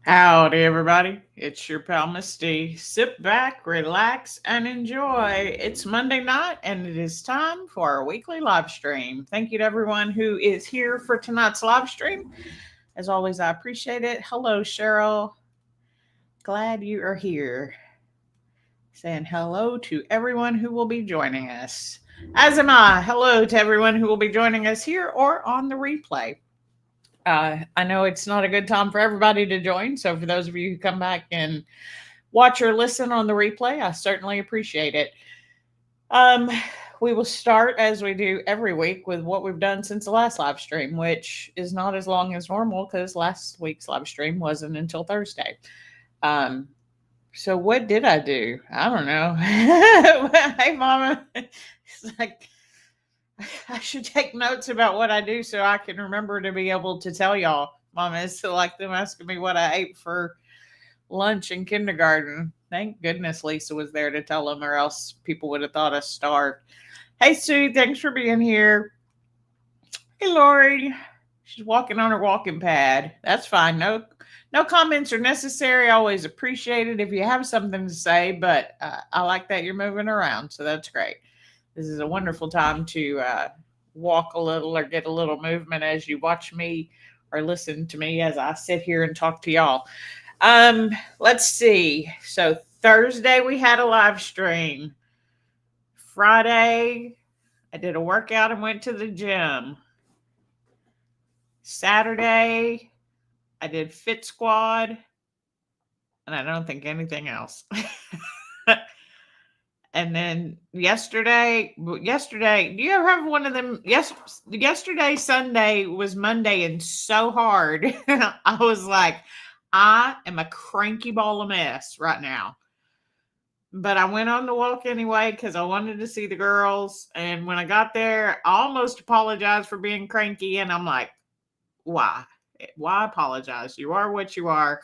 Howdy, everybody. It's your pal Misty. Sit back, relax, and enjoy. It's Monday night, and it is time for our weekly live stream. Thank you to everyone who is here for tonight's live stream. As always, I appreciate it. Hello, Cheryl. Glad you are here. Saying hello to everyone who will be joining us. As am I. Hello to everyone who will be joining us here or on the replay. I know it's not a good time for everybody to join. So, for those of you who come back and watch or listen on the replay, I certainly appreciate it. Um, we will start as we do every week with what we've done since the last live stream, which is not as long as normal because last week's live stream wasn't until Thursday. Um, so, what did I do? I don't know. Hey, Mama. It's like, I should take notes about what I do so I can remember to be able to tell y'all. Mama, it's like them asking me what I ate for lunch in kindergarten. Thank goodness Lisa was there to tell them, or else people would have thought I starved. Hey, Sue, thanks for being here. Hey, Lori. She's walking on her walking pad. That's fine. No comments are necessary. I always appreciate it if you have something to say, but I like that you're moving around, so that's great. This is a wonderful time to walk a little or get a little movement as you watch me or listen to me as I sit here and talk to y'all. Let's see. So Thursday we had a live stream. Friday I did a workout and went to the gym. Saturday I did Fit Squad, and I don't think anything else. And then yesterday, do you ever have one of them? Yes, yesterday, Sunday was Monday, and so hard. I was like, I am a cranky ball of mess right now. But I went on the walk anyway because I wanted to see the girls. And when I got there, I almost apologized for being cranky. And I'm like, why? Why apologize? You are what you are.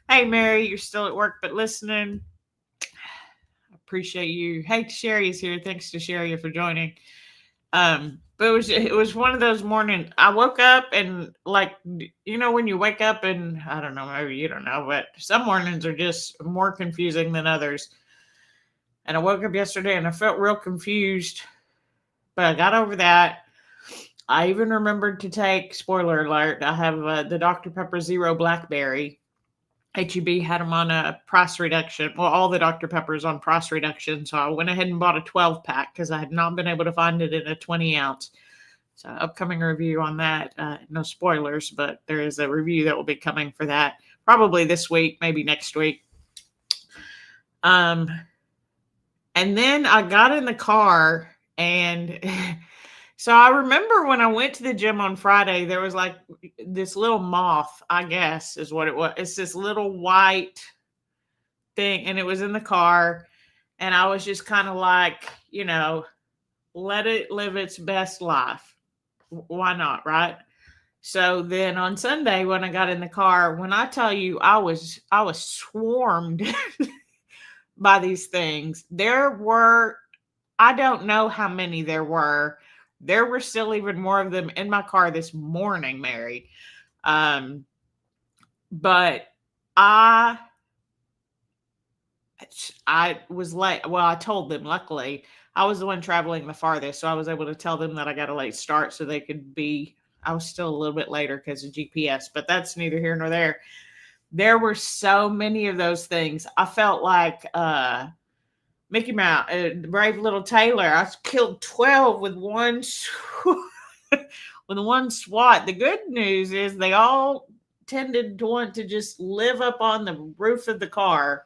Hey, Mary, you're still at work, but listening. Appreciate you. Hey, Sherry is here. Thanks to Sherry for joining. But it was one of those mornings. I woke up and like when you wake up and I don't know, maybe you don't know, but some mornings are just more confusing than others. And I woke up yesterday and I felt real confused, but I got over that. I even remembered to take, spoiler alert, I have the Dr. Pepper Zero Blackberry. HEB had them on a price reduction. Well, all the Dr. Peppers on price reduction. So I went ahead and bought a 12 pack because I had not been able to find it in a 20 ounce. So, upcoming review on that. No spoilers, but there is a review that will be coming for that probably this week, maybe next week. And then I got in the car and so I remember when I went to the gym on Friday, there was like this little moth, I guess is what it was. It's this little white thing, and it was in the car. And I was just kind of like, let it live its best life. Why not, right? So then on Sunday when I got in the car, when I tell you I was swarmed by these things. There were, I don't know how many there were. There were still even more of them in my car this morning, Mary. But I was late. Well, I told them, luckily, I was the one traveling the farthest. So I was able to tell them that I got a late start so they could be, I was still a little bit later because of GPS, but that's neither here nor there. There were so many of those things. I felt like Mickey Mouse, Brave Little Taylor. I killed 12 with one with one swat. The good news is they all tended to want to just live up on the roof of the car.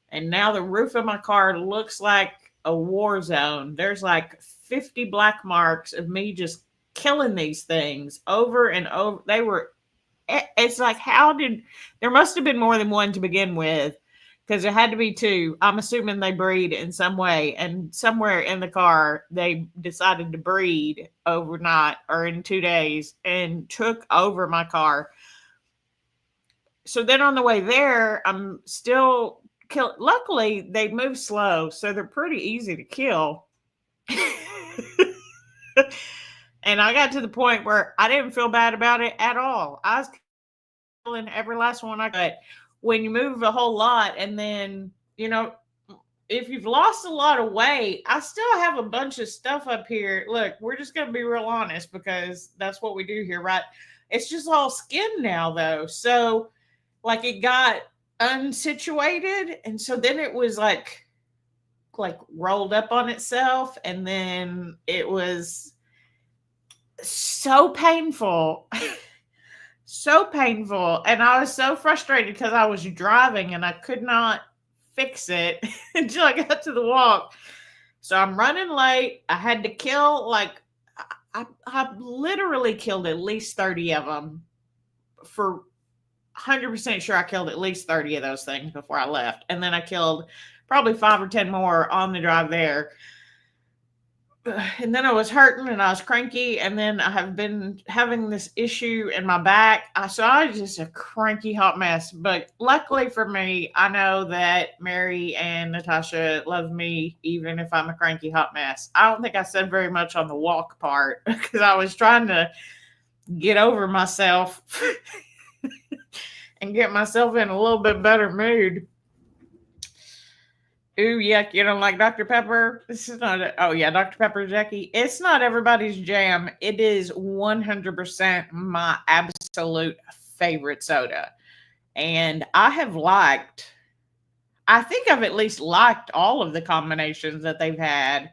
And now the roof of my car looks like a war zone. There's like 50 black marks of me just killing these things over and over. It's like, there must have been more than one to begin with because there had to be two. I'm assuming they breed in some way. And somewhere in the car, they decided to breed overnight or in 2 days and took over my car. So then on the way there, I'm still kill. Luckily, they move slow, so they're pretty easy to kill. And I got to the point where I didn't feel bad about it at all. I was in every last one I got. When you move a whole lot, and then, if you've lost a lot of weight, I still have a bunch of stuff up here. Look, we're just going to be real honest because that's what we do here, right? It's just all skin now, though. So, like, it got unsituated. And so then it was like rolled up on itself. And then it was so painful. So painful. And I was so frustrated because I was driving and I could not fix it until I got to the walk. So I'm running late. I had to kill I literally killed at least 30 of them. For 100% sure I killed at least 30 of those things before I left. And then I killed probably 5 or 10 more on the drive there. And then I was hurting and I was cranky, and then I have been having this issue in my back. So I was just a cranky hot mess. But luckily for me, I know that Mary and Natasha love me even if I'm a cranky hot mess. I don't think I said very much on the walk part because I was trying to get over myself and get myself in a little bit better mood. Ooh, yuck, you don't like Dr. Pepper? This is not Dr. Pepper, Jackie. It's not everybody's jam. It is 100% my absolute favorite soda. And I think I've at least liked all of the combinations that they've had.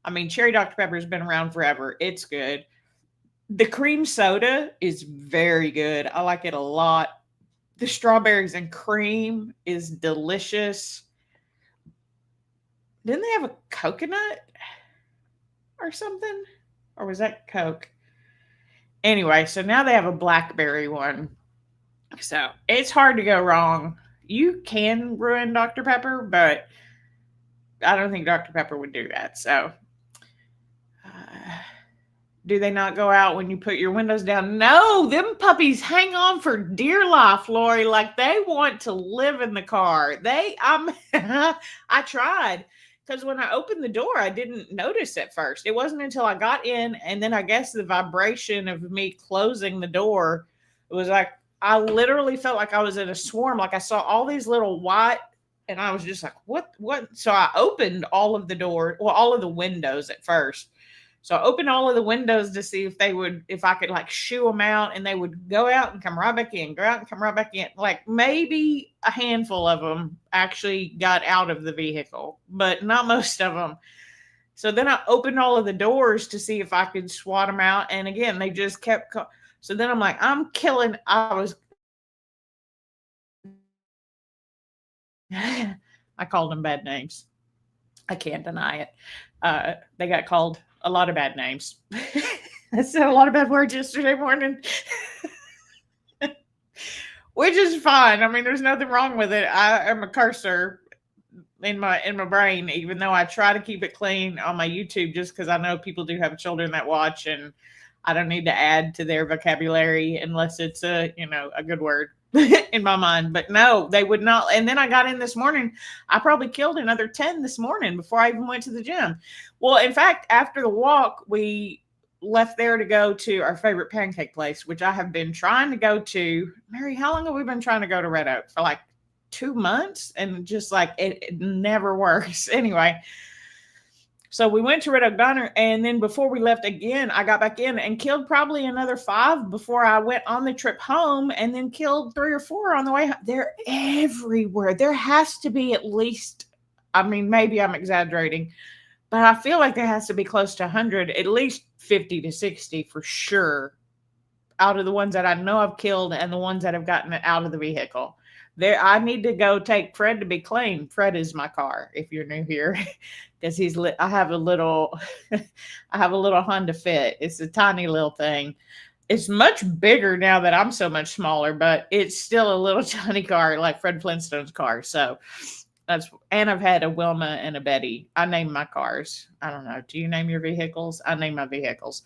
I mean, cherry Dr. Pepper has been around forever. It's good. The cream soda is very good. I like it a lot. The strawberries and cream is delicious. Didn't they have a coconut or something? Or was that Coke? Anyway, so now they have a blackberry one. So it's hard to go wrong. You can ruin Dr. Pepper, but I don't think Dr. Pepper would do that. So do they not go out when you put your windows down? No, them puppies hang on for dear life, Lori. Like they want to live in the car. I tried. Because when I opened the door, I didn't notice at first. It wasn't until I got in, and then I guess the vibration of me closing the door, it was like, I literally felt like I was in a swarm. Like I saw all these little white, and I was just like, what? So I opened all of the windows at first. So I opened all of the windows to see if I could like shoo them out, and they would go out and come right back in, go out and come right back in. Like maybe a handful of them actually got out of the vehicle, but not most of them. So then I opened all of the doors to see if I could swat them out. And again, they just kept. So then I'm like, I called them bad names. I can't deny it. They got called a lot of bad names. I said a lot of bad words yesterday morning, which is fine. I mean, there's nothing wrong with it. I am a cursor in my brain, even though I try to keep it clean on my YouTube, just because I know people do have children that watch, and I don't need to add to their vocabulary unless it's a good word in my mind. But no, they would not. And then I got in this morning. I probably killed another 10 this morning before I even went to the gym. Well, in fact, after the walk, we left there to go to our favorite pancake place, which I have been trying to go to. Mary, how long have we been trying to go to Red Oak? For like 2 months, and just like it never works. Anyway, so we went to Red Oak Diner, and then before we left again, I got back in and killed probably another 5 before I went on the trip home, and then killed 3 or 4 on the way home. They're everywhere. There has to be at least, I mean, maybe I'm exaggerating, but I feel like there has to be close to 100, at least 50 to 60 for sure, out of the ones that I know I've killed and the ones that have gotten it out of the vehicle. There, I need to go take Fred to be clean. Fred is my car, if you're new here, because I have a little Honda Fit. It's a tiny little thing. It's much bigger now that I'm so much smaller, but it's still a little tiny car, like Fred Flintstone's car. So and I've had a Wilma and a Betty. I name my cars. I don't know. Do you name your vehicles? I name my vehicles.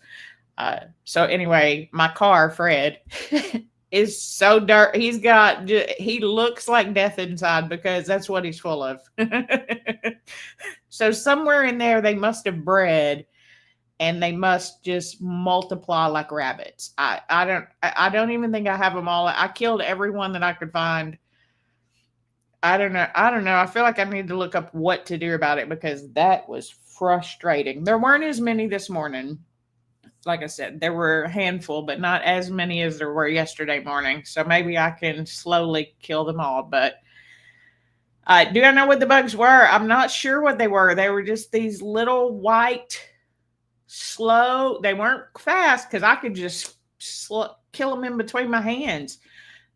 So anyway, my car, Fred, is so dark. He looks like death inside because that's what he's full of. So somewhere in there, they must have bred. and they must just multiply like rabbits. I don't even think I have them all. I killed every one that I could find. I don't know. I don't know. I feel like I need to look up what to do about it because that was frustrating. There weren't as many this morning. Like I said, there were a handful, but not as many as there were yesterday morning. So maybe I can slowly kill them all. But do I know what the bugs were? I'm not sure what they were. They were just these little white, slow. They weren't fast because I could just kill them in between my hands,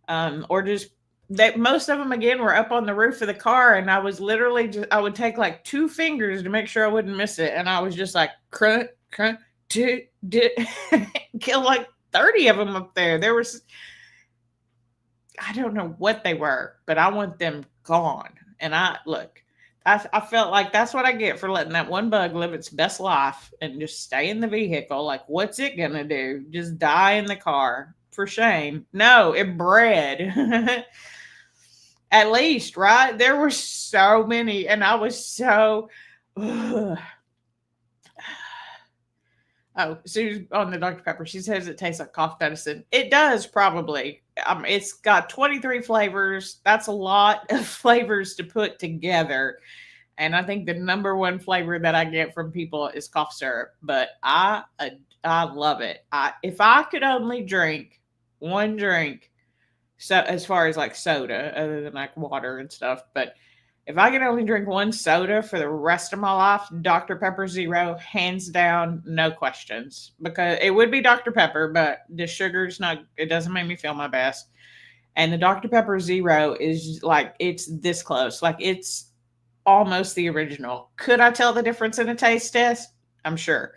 or just that. Most of them again were up on the roof of the car, and I was literally just I would take like 2 fingers to make sure I wouldn't miss it, and I was just like crunch, crunch, kill like 30 of them up there. There was I don't know what they were, but I want them gone. And I felt like that's what I get for letting that one bug live its best life and just stay in the vehicle. Like, what's it gonna do? Just die in the car? For shame. No, it bred. At least, right? There were so many, and I was so. Ugh. Oh, Sue's on the Dr. Pepper. She says it tastes like cough medicine. It does, probably. It's got 23 flavors. That's a lot of flavors to put together. And I think the number one flavor that I get from people is cough syrup. But I love it. If I could only drink one drink, so as far as like soda, other than like water and stuff, but if I could only drink one soda for the rest of my life, Dr. Pepper Zero, hands down, no questions. Because it would be Dr. Pepper, but the sugar's not, it doesn't make me feel my best. And the Dr. Pepper Zero is like, it's this close. Like, it's almost the original. Could I tell the difference in a taste test? I'm sure.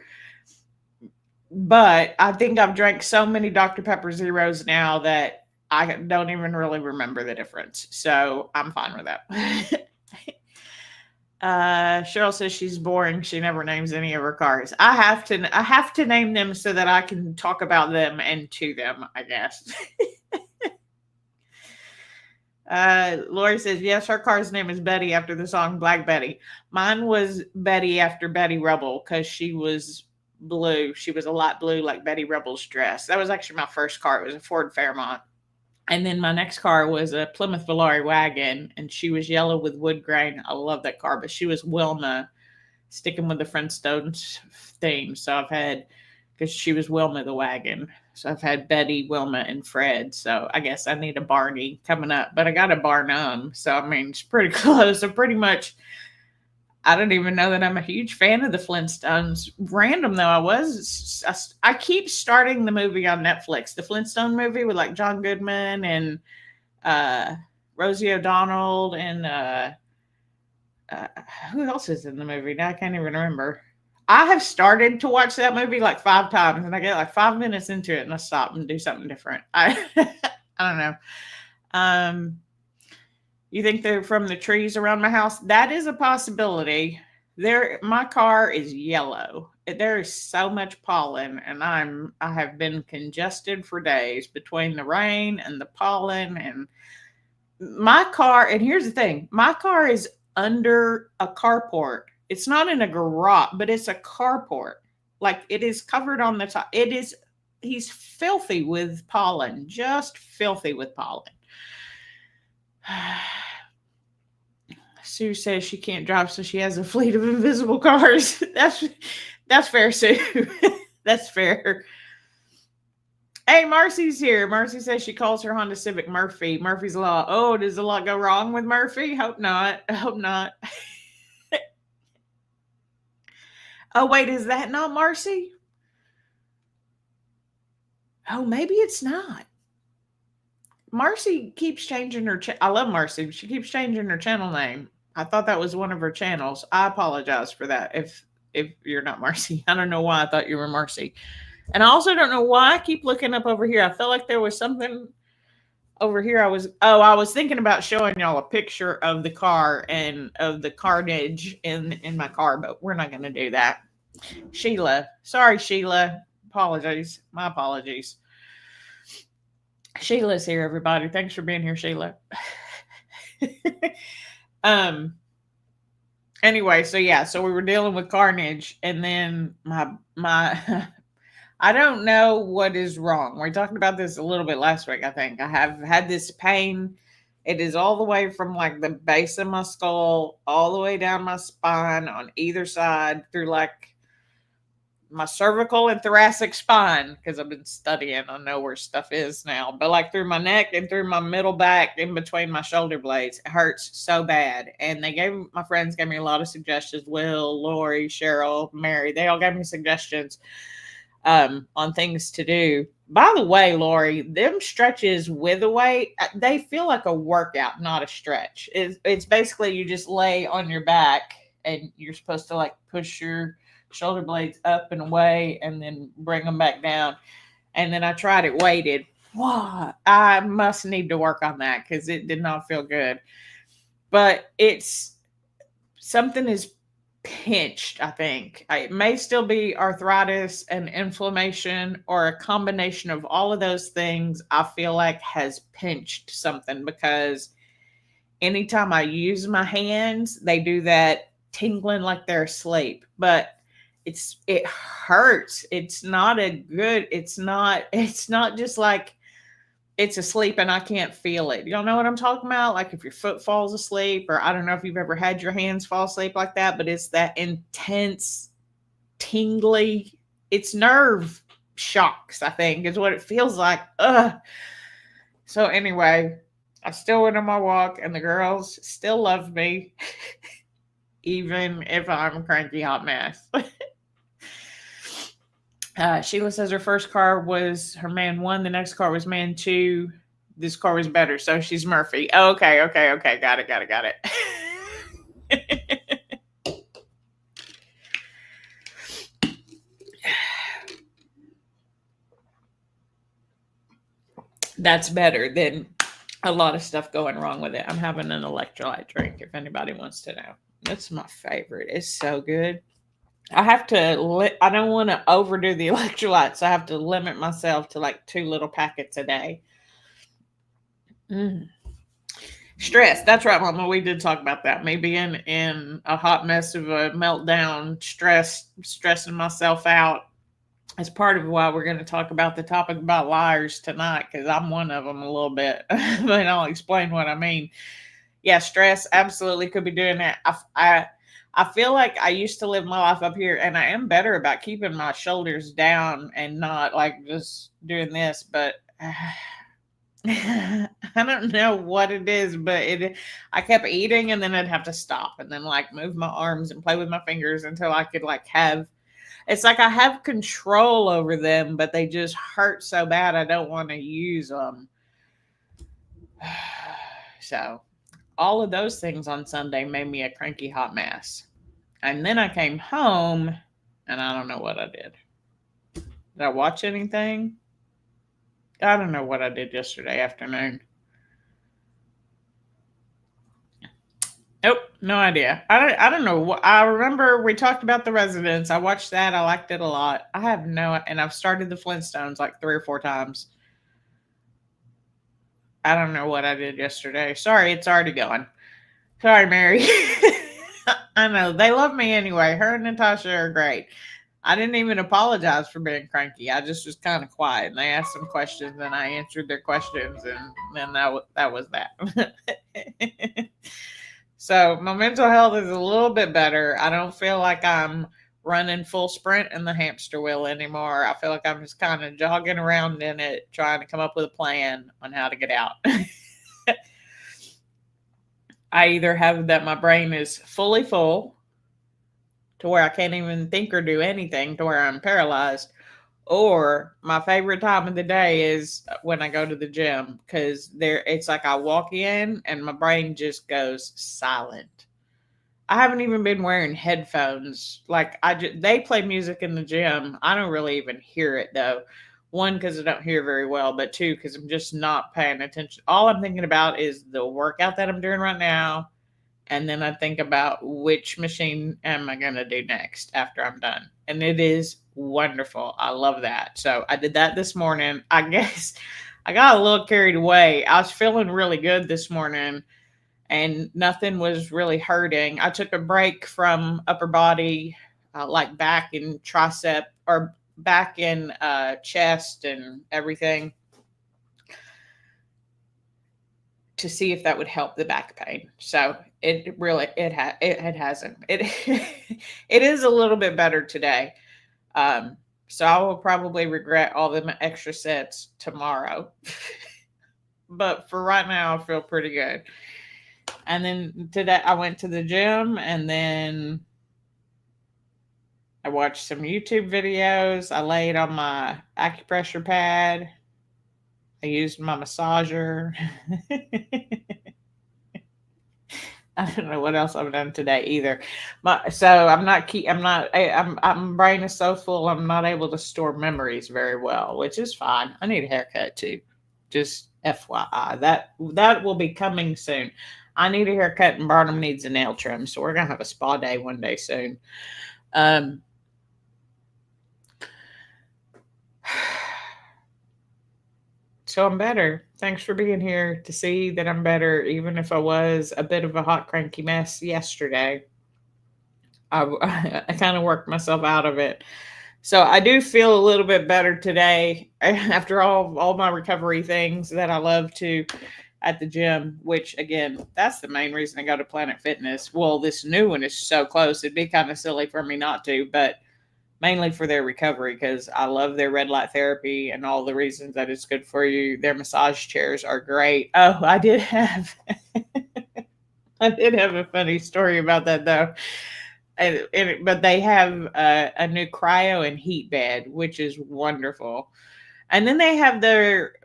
But I think I've drank so many Dr. Pepper Zeros now that I don't even really remember the difference. So I'm fine with that. Cheryl says she's boring. She never names any of her cars. I have to name them so that I can talk about them and to them, I guess. Lori says, yes, her car's name is Betty after the song Black Betty. Mine was Betty after Betty Rubble because she was blue. She was a light blue like Betty Rubble's dress. That was actually my first car. It was a Ford Fairmont. And then my next car was a Plymouth Valari wagon, and she was yellow with wood grain. I love that car, but she was Wilma, sticking with the Flintstones theme. So I've had, because she was Wilma the wagon. So I've had Betty, Wilma, and Fred. So I guess I need a Barney coming up, but I got a Barnum. So I mean, it's pretty close. So pretty much, I don't even know that I'm a huge fan of the Flintstones. Random though, I keep starting the movie on Netflix, the Flintstone movie with like John Goodman and Rosie O'Donnell and who else is in the movie? Now I can't even remember. I have started to watch that movie like 5 times, and I get like 5 minutes into it, and I stop and do something different. I don't know. You think they're from the trees around my house? That is a possibility. My car is yellow. There is so much pollen, and I have been congested for days between the rain and the pollen. And my car, and here's the thing, my car is under a carport. It's not in a garage, but it's a carport. Like, it is covered on the top. He's filthy with pollen, just filthy with pollen. Sue says she can't drive, so she has a fleet of invisible cars. That's fair, Sue. That's fair. Hey, Marcy's here. Marcy says she calls her Honda Civic Murphy. Murphy's Law. Oh, does a lot go wrong with Murphy? Hope not. Hope not. Oh, wait, is that not Marcy? Oh, maybe it's not. Marcy keeps changing her. I love Marcy. She keeps changing her channel name. I thought that was one of her channels. I apologize for that. If you're not Marcy, I don't know why I thought you were Marcy, and I also don't know why I keep looking up over here. I felt like there was something over here. I was thinking about showing y'all a picture of the car and of the carnage in my car, but we're not going to do that. Sheila, sorry, Sheila. Apologies. My apologies. Sheila's here, everybody. Thanks for being here, Sheila. Anyway, so yeah, so we were dealing with carnage, and then my I don't know what is wrong. We talked about this a little bit last week, I think. I have had this pain. It is all the way from like the base of my skull all the way down my spine on either side through like my cervical and thoracic spine because I've been studying. I know where stuff is now, but like through my neck and through my middle back, in between my shoulder blades, it hurts so bad. And my friends gave me a lot of suggestions. Will, Lori, Cheryl, Mary, they all gave me suggestions on things to do. By the way, Lori, them stretches with a weight, they feel like a workout, not a stretch. It's basically you just lay on your back and you're supposed to like push your shoulder blades up and away and then bring them back down. And then I tried it weighted. Wow, I must need to work on that because it did not feel good. But it's something is pinched, I think. It may still be arthritis and inflammation or a combination of all of those things. I feel like has pinched something because anytime I use my hands, they do that tingling like they're asleep. But it hurts. It's not just like it's asleep and I can't feel it. Y'all know what I'm talking about? Like if your foot falls asleep, or I don't know if you've ever had your hands fall asleep like that, but it's that intense, tingly, it's nerve shocks, I think, is what it feels like. Ugh. So anyway, I still went on my walk and the girls still love me, even if I'm a cranky hot mess. Sheila says her first car was her man one. The next car was man two. This car was better. So she's Murphy. Okay. Got it. That's better than a lot of stuff going wrong with it. I'm having an electrolyte drink if anybody wants to know. That's my favorite. It's so good. I have to. I don't want to overdo the electrolytes. I have to limit myself to like 2 little packets a day. Stress. That's right, Mama. We did talk about that. Me being in a hot mess of a meltdown, stressing myself out. As part of why we're going to talk about the topic about liars tonight, because I'm one of them a little bit, but I'll explain what I mean. Yeah, stress absolutely could be doing that. I feel like I used to live my life up here, and I am better about keeping my shoulders down and not like just doing this. But I don't know what it is, but I kept eating, and then I'd have to stop, and then like move my arms and play with my fingers until I could like have. It's like I have control over them, but they just hurt so bad I don't want to use them. So all of those things on Sunday made me a cranky hot mess. And then I came home and I don't know what I did. Did I watch anything? I don't know what I did yesterday afternoon. Nope, no idea. I don't know. I remember we talked about The Residence. I watched that. I liked it a lot. I have and I've started The Flintstones like 3 or 4 times. I don't know what I did yesterday. Sorry, it's already gone. Sorry, Mary. I know. They love me anyway. Her and Natasha are great. I didn't even apologize for being cranky. I just was kind of quiet. And they asked some questions and I answered their questions. And then that was that. So my mental health is a little bit better. I don't feel like I'm running full sprint in the hamster wheel anymore. I feel like I'm just kind of jogging around in it, trying to come up with a plan on how to get out. I either have that my brain is fully full to where I can't even think or do anything to where I'm paralyzed, or my favorite time of the day is when I go to the gym because it's like I walk in and my brain just goes silent. I haven't even been wearing headphones. Like they play music in the gym. I don't really even hear it though. One, because I don't hear very well, but two, because I'm just not paying attention. All I'm thinking about is the workout that I'm doing right now. And then I think about which machine am I going to do next after I'm done. And it is wonderful. I love that. So I did that this morning. I guess I got a little carried away. I was feeling really good this morning. and nothing was really hurting. I took a break from upper body, like back and tricep, or back and chest and everything, to see if that would help the back pain. So it hasn't. It is a little bit better today. Um, so I will probably regret all the extra sets tomorrow. But for right now, I feel pretty good. And then today I went to the gym, and then I watched some YouTube videos. I laid on my acupressure pad. I used my massager. I don't know what else I've done today either. So I'm brain is so full I'm not able to store memories very well, which is fine. I need a haircut too. Just FYI. That will be coming soon. I need a haircut and Barnum needs a nail trim. So we're gonna have a spa day one day soon. Um So I'm better. Thanks for being here to see that I'm better, even if I was a bit of a hot, cranky mess yesterday. I kind of worked myself out of it. So I do feel a little bit better today after all my recovery things that I love to at the gym, which again, that's the main reason I go to Planet Fitness. Well, this new one is so close. It'd be kind of silly for me not to, but mainly for their recovery, because I love their red light therapy and all the reasons that it's good for you. Their massage chairs are great. Oh, I did have a funny story about that though. But they have a new cryo and heat bed, which is wonderful. And then they have their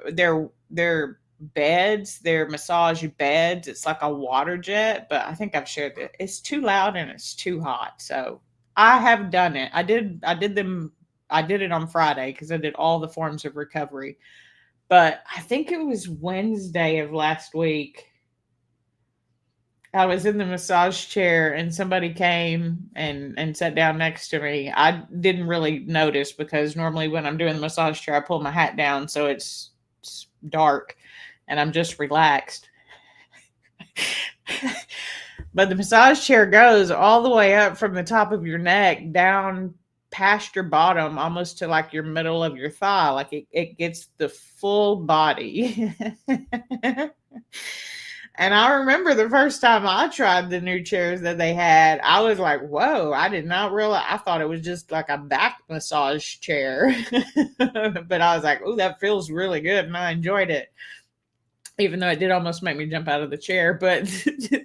beds, their massage beds. It's like a water jet, but I think I've shared that. It's too loud and it's too hot. So I have done it. I did it on Friday because I did all the forms of recovery. But I think it was Wednesday of last week. I was in the massage chair and somebody came and sat down next to me. I didn't really notice because normally when I'm doing the massage chair, I pull my hat down so it's dark and I'm just relaxed. But the massage chair goes all the way up from the top of your neck down past your bottom, almost to like your middle of your thigh. Like it gets the full body. And I remember the first time I tried the new chairs that they had, I was like, whoa, I did not realize. I thought it was just like a back massage chair. But I was like, oh, that feels really good. And I enjoyed it, even though it did almost make me jump out of the chair. But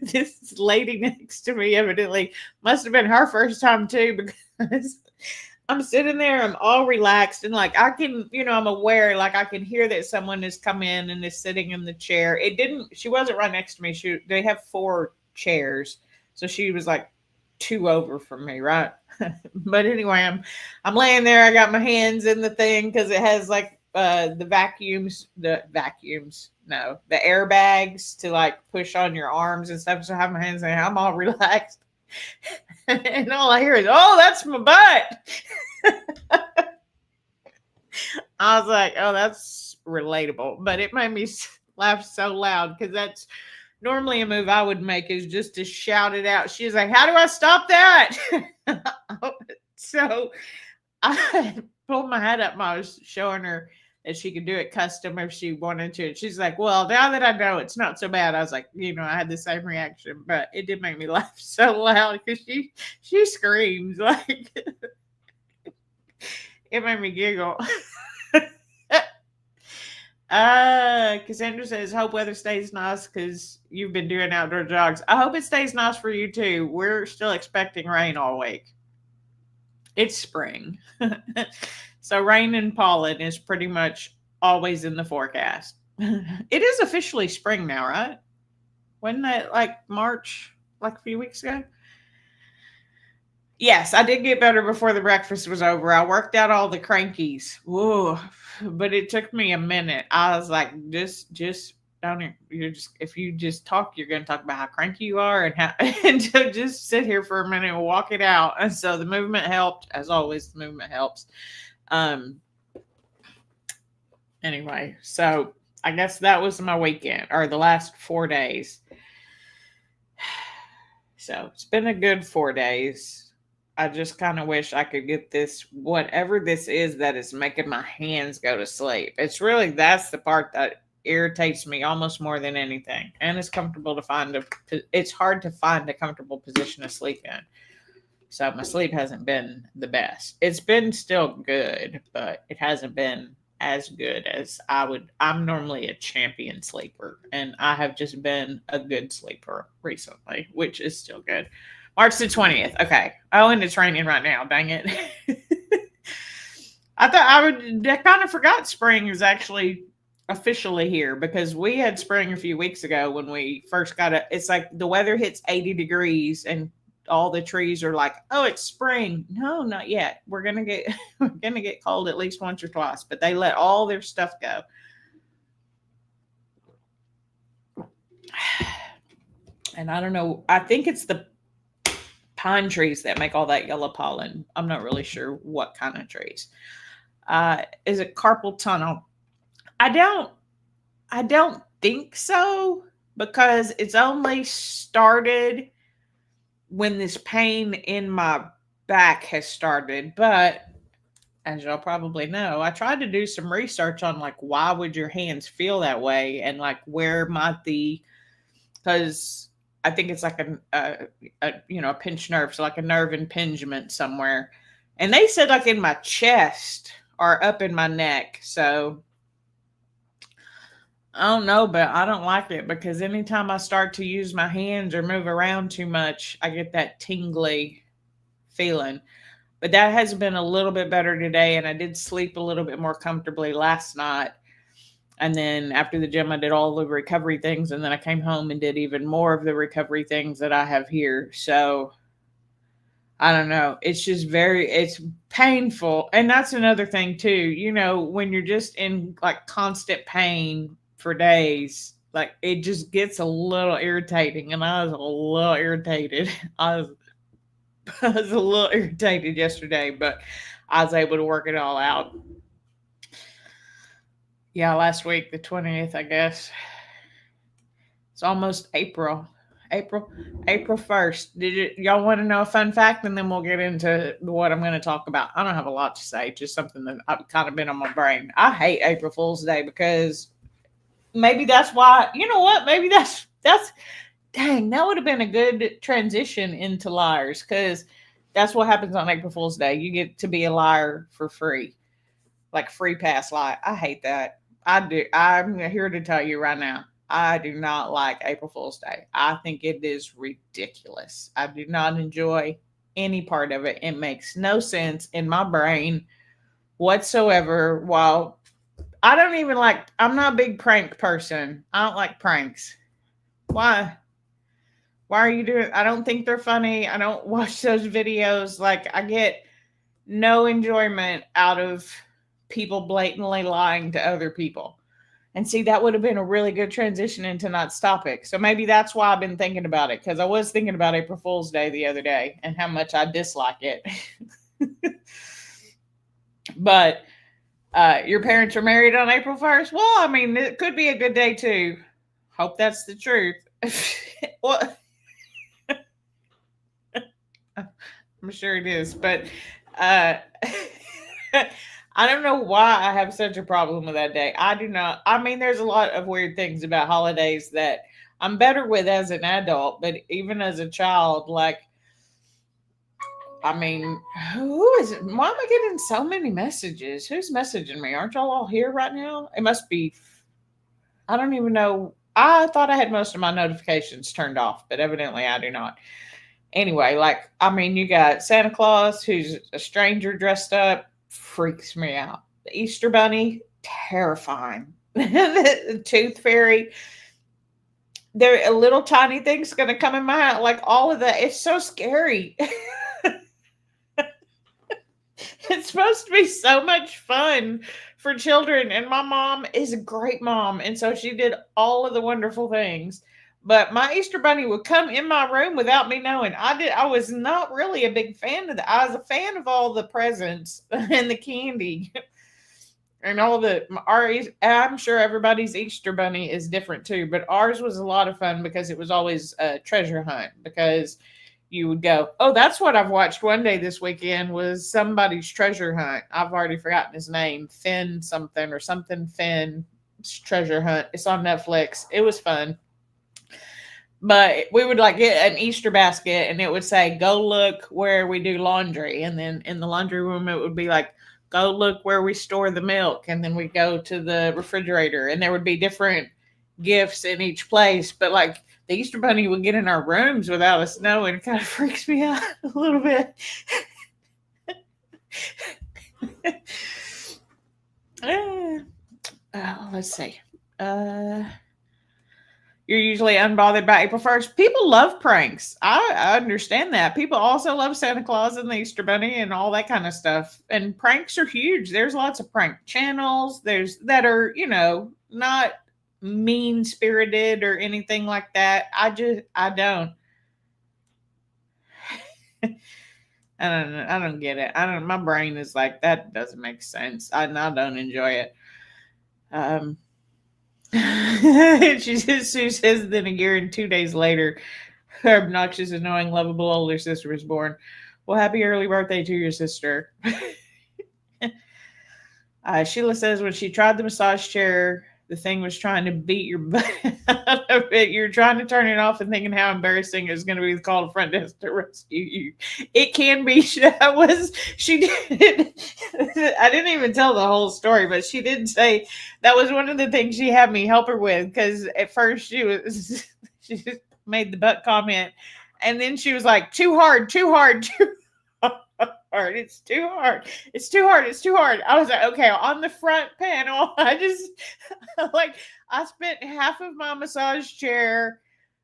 this lady next to me evidently must have been her first time too, because I'm sitting there, I'm all relaxed, and like I can, I'm aware, like I can hear that someone has come in and is sitting in the chair. She wasn't right next to me. They have 4 chairs. So she was like 2 over from me, right? But anyway, I'm laying there. I got my hands in the thing because it has like the airbags to like push on your arms and stuff. So I have my hands there. I'm all relaxed. And all I hear is, oh, that's my butt. I was like, oh, that's relatable. But it made me laugh so loud because that's normally a move I would make, is just to shout it out. She's like, how do I stop that? So I pulled my head up and I was showing her that she could do it custom if she wanted to. She's like, well, now that I know it's not so bad. I was like, I had the same reaction, but it did make me laugh so loud because she screams like it made me giggle. Cassandra says, hope weather stays nice because you've been doing outdoor jogs. I hope it stays nice for you too. We're still expecting rain all week. It's spring. So rain and pollen is pretty much always in the forecast. It is officially spring now, right? Wasn't that like March, like a few weeks ago? Yes, I did get better before the breakfast was over. I worked out all the crankies. Whoa, but it took me a minute. I was like, just don't. If you just talk, you're going to talk about how cranky you are and so just sit here for a minute and walk it out. And so the movement helped, as always. The movement helps. Anyway, so I guess that was my weekend, or the last 4 days. So it's been a good 4 days. I just kind of wish I could get this, whatever this is that is making my hands go to sleep. It's really, that's the part that irritates me almost more than anything. And it's comfortable to find it's hard to find a comfortable position to sleep in. So my sleep hasn't been the best. It's been still good, but it hasn't been as good as I would. I'm normally a champion sleeper, and I have just been a good sleeper recently, which is still good. March the 20th. Okay. Oh, and it's raining right now. Dang it. I kind of forgot spring is actually officially here because we had spring a few weeks ago when we first got it. It's like the weather hits 80 degrees and all the trees are like, oh, it's spring. No, not yet. We're gonna get cold at least once or twice, but they let all their stuff go. And I don't know. I think it's the pine trees that make all that yellow pollen. I'm not really sure what kind of trees. Is it carpal tunnel? I don't think so because it's only started when this pain in my back has started. But as y'all probably know, I tried to do some research on like why would your hands feel that way and like where might because I think it's like a pinched nerve, so like a nerve impingement somewhere. And they said like in my chest or up in my neck. So I don't know, but I don't like it because anytime I start to use my hands or move around too much, I get that tingly feeling. But that has been a little bit better today, and I did sleep a little bit more comfortably last night. And then after the gym, I did all the recovery things, and then I came home and did even more of the recovery things that I have here. So I don't know. It's just it's painful. And that's another thing too. When you're just in like constant pain for days, like it just gets a little irritating. And I was a little irritated. I was a little irritated yesterday, but I was able to work it all out. Yeah, last week, the 20th, I guess. It's almost April. April 1st. Y'all want to know a fun fact? And then we'll get into what I'm going to talk about. I don't have a lot to say, just something that I've kind of been on my brain. I hate April Fool's Day because maybe that's why, you know what? Maybe that's dang, that would have been a good transition into liars because that's what happens on April Fool's Day. You get to be a liar for free, like free pass lie. I hate that. I do. I'm here to tell you right now. I do not like April Fool's Day. I think it is ridiculous. I do not enjoy any part of it. It makes no sense in my brain whatsoever. While I don't even I'm not a big prank person. I don't like pranks. Why? Why are you doing? I don't think they're funny. I don't watch those videos. Like I get no enjoyment out of people blatantly lying to other people. And see, that would have been a really good transition into tonight's topic. So maybe that's why I've been thinking about it, because I was thinking about April Fool's Day the other day and how much I dislike it. But your parents are married on April 1st? Well, I mean, it could be a good day too. Hope that's the truth. Well, I'm sure it is. But I don't know why I have such a problem with that day. I do not. I mean, there's a lot of weird things about holidays that I'm better with as an adult, but even as a child, I mean, who is it? Why am I getting so many messages? Who's messaging me? Aren't y'all all here right now? It must be, I don't even know. I thought I had most of my notifications turned off, but evidently I do not. Anyway, you got Santa Claus, who's a stranger dressed up. Freaks me out. The Easter Bunny, terrifying. The Tooth Fairy, there a little tiny thing's going to come in my house. Like all of that, it's so scary. It's supposed to be so much fun for children, and my mom is a great mom, and so she did all of the wonderful things. But my Easter Bunny would come in my room without me knowing. I was not really a big fan of that. I was a fan of all the presents and the candy. And I'm sure everybody's Easter bunny is different too, but ours was a lot of fun because it was always a treasure hunt. Because you would go, oh, that's what I've watched one day this weekend was somebody's treasure hunt. I've already forgotten his name, Finn something or something Finn treasure hunt. It's on Netflix. It was fun. But we would like get an Easter basket and it would say, go look where we do laundry. And then in the laundry room, it would be like, go look where we store the milk. And then we go to the refrigerator and there would be different gifts in each place. But like the Easter Bunny would get in our rooms without us knowing. It kind of freaks me out a little bit. Let's see. You're usually unbothered by April 1st. People love pranks. I understand that. People also love Santa Claus and the Easter Bunny and all that kind of stuff. And pranks are huge. There's lots of prank channels. There's that are, not mean spirited or anything like that. I don't. I don't get it. My brain is like, that doesn't make sense. I don't enjoy it. Sue says, then a year and 2 days later, her obnoxious, annoying, lovable older sister was born. Well, happy early birthday to your sister. Sheila says, when she tried the massage chair, the thing was trying to beat your butt out of it. You're trying to turn it off and thinking how embarrassing it was going to be to call the front desk to rescue you. It can be. She did. I didn't even tell the whole story, but she did say that was one of the things she had me help her with. Because at first she just made the butt comment. And then she was like, too hard. It's too hard. I was like, okay, on the front panel, I spent half of my massage chair.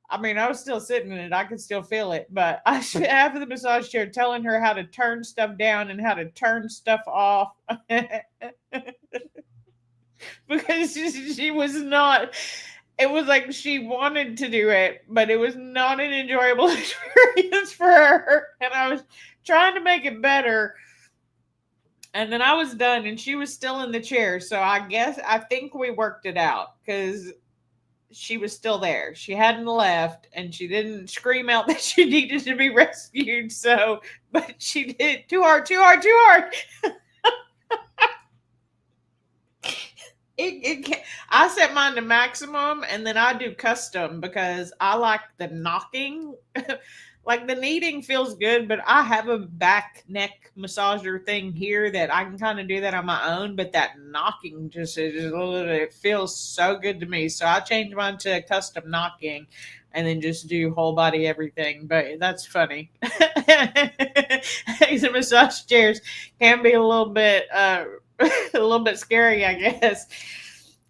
I mean, I was still sitting in it. I could still feel it, but I spent half of the massage chair telling her how to turn stuff down and how to turn stuff off. Because she was not, it was like she wanted to do it, but it was not an enjoyable experience for her. And I was trying to make it better. And then I was done and she was still in the chair. So I think we worked it out because she was still there. She hadn't left and she didn't scream out that she needed to be rescued. So, but she did too hard. I set mine to maximum and then I do custom because I like the knocking. Like the kneading feels good, but I have a back neck massager thing here that I can kind of do that on my own. But that knocking it feels so good to me. So I changed mine to custom knocking and then just do whole body everything. But that's funny. These massage chairs can be a little bit scary, I guess.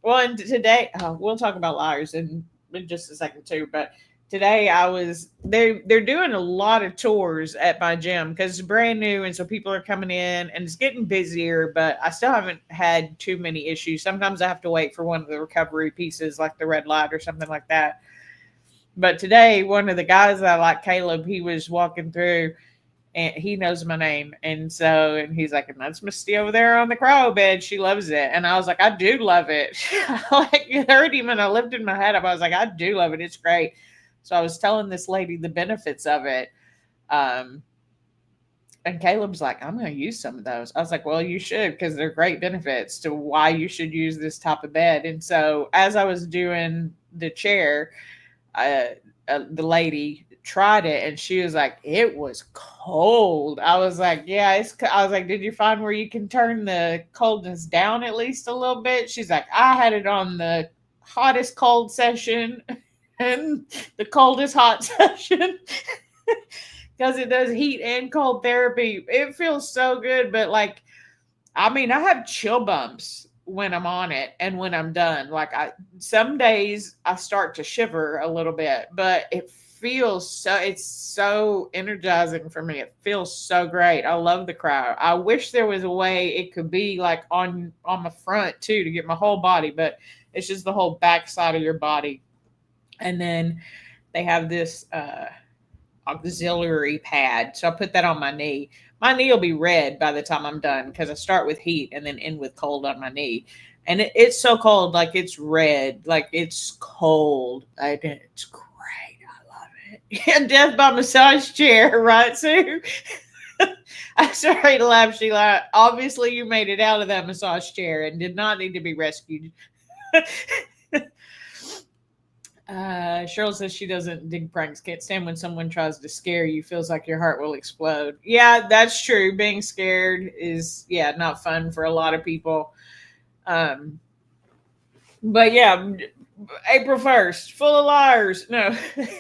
Well, and today we'll talk about liars in just a second too, but today they're doing a lot of tours at my gym because it's brand new and so people are coming in and it's getting busier, but I still haven't had too many issues. Sometimes I have to wait for one of the recovery pieces like the red light or something like that. But today, one of the guys that I like, Caleb, he was walking through and he knows my name. And he's like, and that's Misty over there on the cryo bed. She loves it. And I was like, I do love it. I heard him and I lifted my head up. I was like, I do love it. It's great. So I was telling this lady the benefits of it. And Caleb's like, I'm going to use some of those. I was like, well, you should, because they're great benefits to why you should use this type of bed. And so as I was doing the chair, the lady tried it and she was like, it was cold. I was like, yeah, I was like, did you find where you can turn the coldness down at least a little bit? She's like, I had it on the hottest cold session and the coldest hot session because it does heat and cold therapy. It feels so good, but I have chill bumps when I'm on it and when I'm done. Some days I start to shiver a little bit, but it's so energizing for me. It feels so great. I love the crowd. I wish there was a way it could be like on my front too to get my whole body, but it's just the whole back side of your body. And then they have this auxiliary pad. So I put that on my knee. My knee will be red by the time I'm done because I start with heat and then end with cold on my knee. And it's so cold, like it's red, like it's cold. It's great. I love it. Yeah, death by massage chair, right, Sue? I'm sorry to laugh, Sheila. Obviously, you made it out of that massage chair and did not need to be rescued. Cheryl says she doesn't dig pranks. Can't stand when someone tries to scare you. Feels like your heart will explode. Yeah, that's true. Being scared is not fun for a lot of people. But yeah, April 1st, full of liars. No,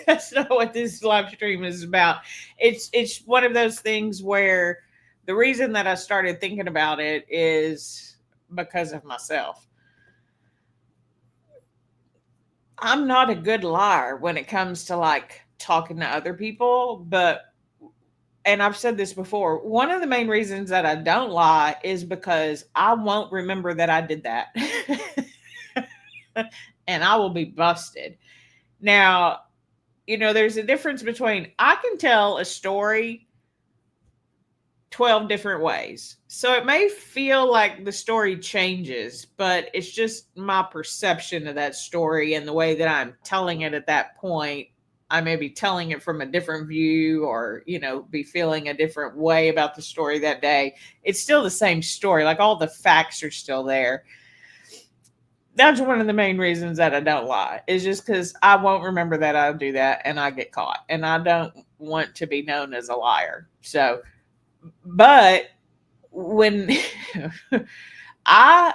that's not what this live stream is about. It's one of those things where the reason that I started thinking about it is because of myself. I'm not a good liar when it comes to like talking to other people, and I've said this before, one of the main reasons that I don't lie is because I won't remember that I did that. And I will be busted. Now, there's a difference between I can tell a story 12 different ways. So it may feel like the story changes, but it's just my perception of that story and the way that I'm telling it at that point. I may be telling it from a different view or, be feeling a different way about the story that day. It's still the same story. Like all the facts are still there. That's one of the main reasons that I don't lie is just because I won't remember that I'll do that and I get caught and I don't want to be known as a liar. So, but when and I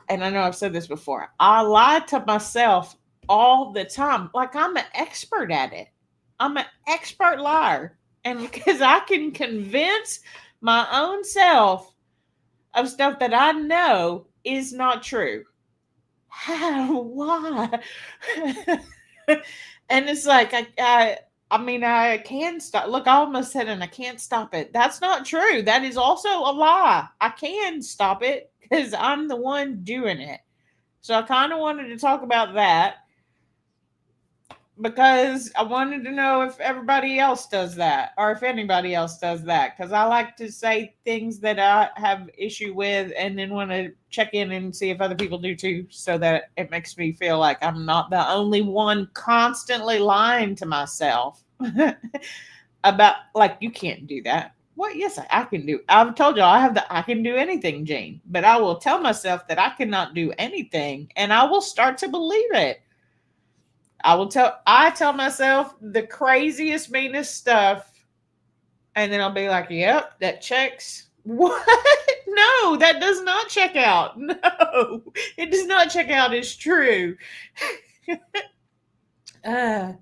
know I've said this before, I lie to myself all the time. Like I'm an expert at it. I'm an expert liar. And because I can convince my own self of stuff that I know is not true. How? Why? And it's like I can stop. Look, I almost said, and I can't stop it. That's not true. That is also a lie. I can stop it because I'm the one doing it. So I kind of wanted to talk about that because I wanted to know if everybody else does that or if anybody else does that. Because I like to say things that I have issue with and then want to check in and see if other people do too, so that it makes me feel like I'm not the only one constantly lying to myself about like, you can't do that. What? Yes, I can do. I've told you I can do anything, Gene, but I will tell myself that I cannot do anything and I will start to believe it. I tell myself the craziest, meanest stuff, and then I'll be like, yep, that checks. What? No, that does not check out. No, it does not check out as true. Hold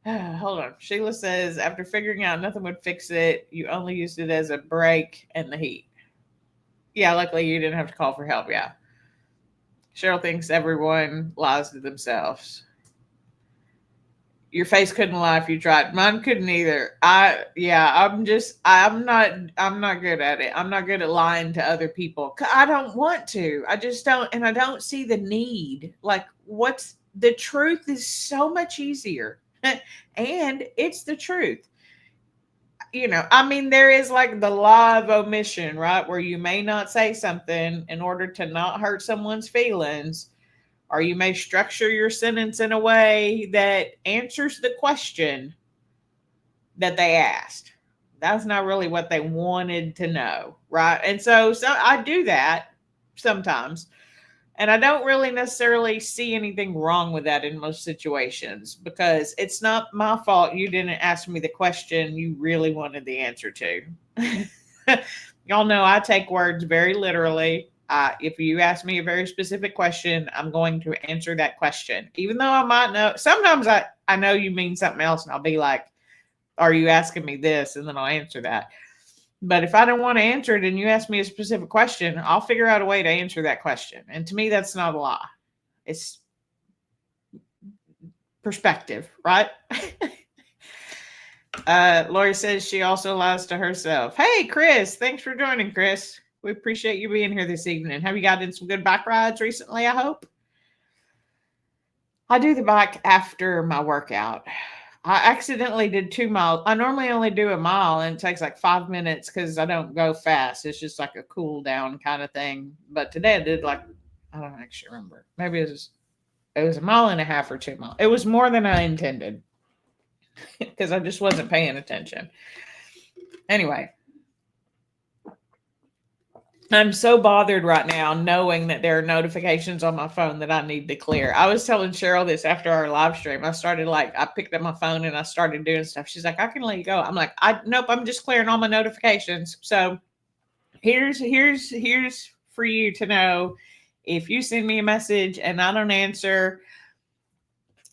on. Sheila says, after figuring out nothing would fix it, you only used it as a break and the heat. Yeah, luckily you didn't have to call for help. Yeah. Cheryl thinks everyone lies to themselves. Your face couldn't lie if you tried. Mine couldn't either. I'm not good at it. I'm not good at lying to other people. I don't want to. I just don't, and I don't see the need. Like, what's the truth is so much easier. And it's the truth. There is like the law of omission, right? Where you may not say something in order to not hurt someone's feelings, or you may structure your sentence in a way that answers the question that they asked. That's not really what they wanted to know, right? And so I do that sometimes. And I don't really necessarily see anything wrong with that in most situations because it's not my fault you didn't ask me the question you really wanted the answer to. Y'all know I take words very literally. If you ask me a very specific question, I'm going to answer that question. Even though I might know, sometimes I know you mean something else and I'll be like, are you asking me this? And then I'll answer that. But if I don't want to answer it and you ask me a specific question, I'll figure out a way to answer that question. And to me, that's not a lie. It's perspective, right? Lori says she also lies to herself. Hey, Chris, thanks for joining, Chris. We appreciate you being here this evening. Have you gotten some good bike rides recently, I hope? I do the bike after my workout. I accidentally did 2 miles. I normally only do a mile and it takes like 5 minutes because I don't go fast. It's just like a cool down kind of thing. But today I did like, I don't actually remember. Maybe it was a mile and a half or 2 miles. It was more than I intended because I just wasn't paying attention. Anyway, I'm so bothered right now knowing that there are notifications on my phone that I need to clear. I was telling Cheryl this after our live stream. I picked up my phone and I started doing stuff. She's like, I can let you go. I'm like, nope, I'm just clearing all my notifications. So here's for you to know. If you send me a message and I don't answer,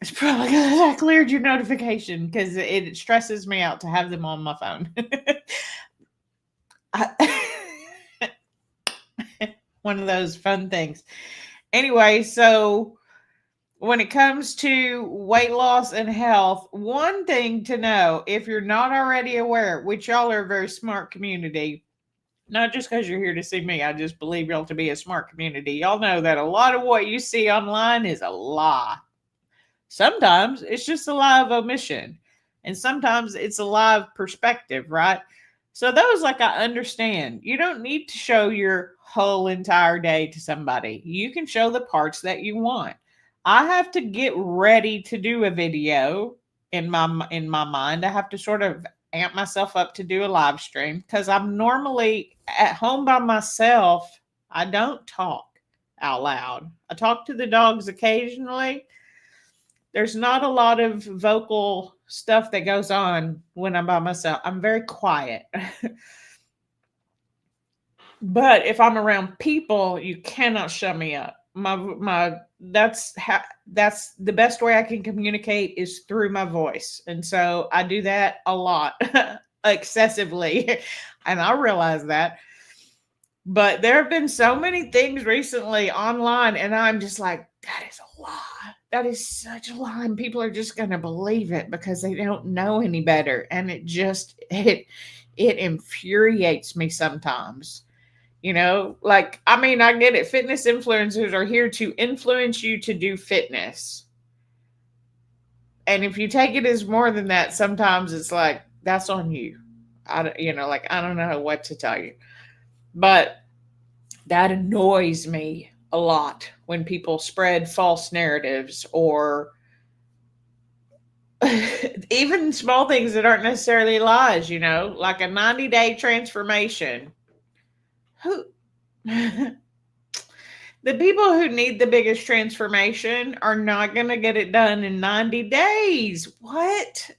it's probably because I cleared your notification because it stresses me out to have them on my phone. One of those fun things. Anyway, so when it comes to weight loss and health, one thing to know, if you're not already aware, which y'all are a very smart community, not just because you're here to see me, I just believe y'all to be a smart community. Y'all know that a lot of what you see online is a lie. Sometimes it's just a lie of omission, and sometimes it's a lie of perspective, right? So those, like, I understand. You don't need to show your whole entire day to somebody. You can show the parts that you want. I have to get ready to do a video in my mind. I have to sort of amp myself up to do a live stream because I'm normally at home by myself. I don't talk out loud. I talk to the dogs occasionally. There's not a lot of vocal stuff that goes on when I'm by myself. I'm very quiet. But if I'm around people, you cannot shut me up. That's the best way I can communicate is through my voice. And so I do that a lot, excessively. And I realize that. But there have been so many things recently online, and I'm just like, that is a lie. That is such a lie. And people are just going to believe it because they don't know any better. And it infuriates me sometimes. Like, I mean, I get it. Fitness influencers are here to influence you to do fitness. And if you take it as more than that, sometimes it's like, that's on you. I don't know what to tell you. But that annoys me a lot when people spread false narratives or even small things that aren't necessarily lies, like a 90-day transformation. The people who need the biggest transformation are not going to get it done in 90 days. What?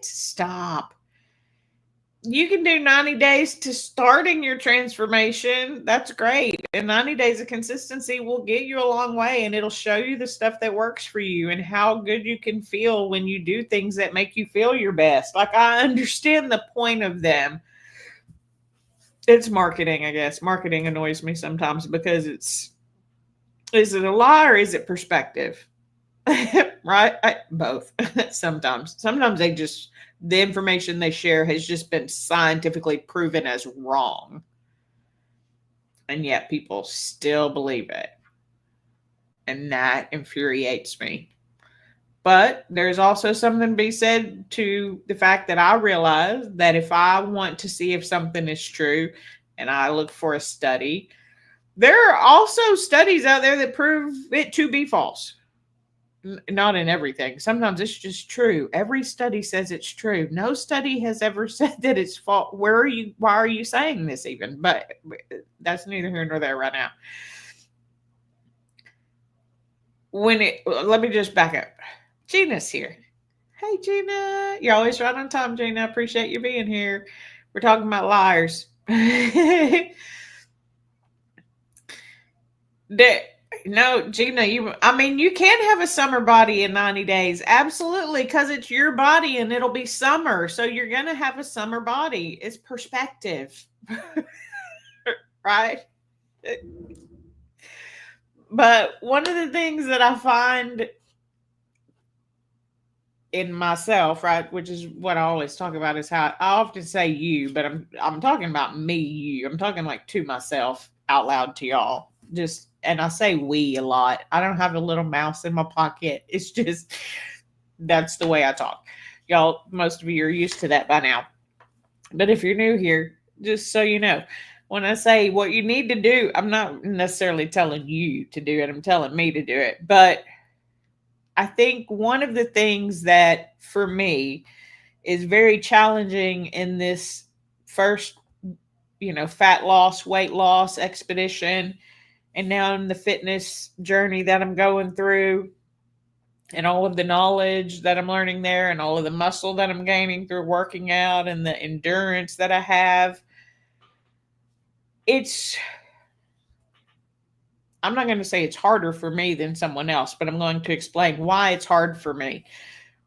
Stop. You can do 90 days to starting your transformation. That's great. And 90 days of consistency will get you a long way, and it'll show you the stuff that works for you and how good you can feel when you do things that make you feel your best. Like, I understand the point of them. It's marketing, I guess. Marketing annoys me sometimes because is it a lie or is it perspective? Right? Both. Sometimes the information they share has just been scientifically proven as wrong. And yet people still believe it. And that infuriates me. But there's also something to be said to the fact that I realize that if I want to see if something is true and I look for a study, there are also studies out there that prove it to be false. Not in everything. Sometimes it's just true. Every study says it's true. No study has ever said that it's false. Why are you saying this even? But that's neither here nor there right now. Let me just back up. Gina's here. Hey, Gina. You're always right on time, Gina. I appreciate you being here. We're talking about liars. No, Gina, you can have a summer body in 90 days. Absolutely, because it's your body and it'll be summer. So you're going to have a summer body. It's perspective. Right? But one of the things that I find in myself, right, which is what I always talk about, is how I often say you, but I'm talking about me, you. I'm talking like to myself out loud to y'all. And I say we a lot. I don't have a little mouse in my pocket. It's just That's the way I talk. Y'all, most of you are used to that by now. But if you're new here, just so you know, when I say what you need to do, I'm not necessarily telling you to do it, I'm telling me to do it. But I think one of the things that for me is very challenging in this first, fat loss, weight loss expedition, and now in the fitness journey that I'm going through, and all of the knowledge that I'm learning there, and all of the muscle that I'm gaining through working out, and the endurance that I have. I'm not going to say it's harder for me than someone else, but I'm going to explain why it's hard for me.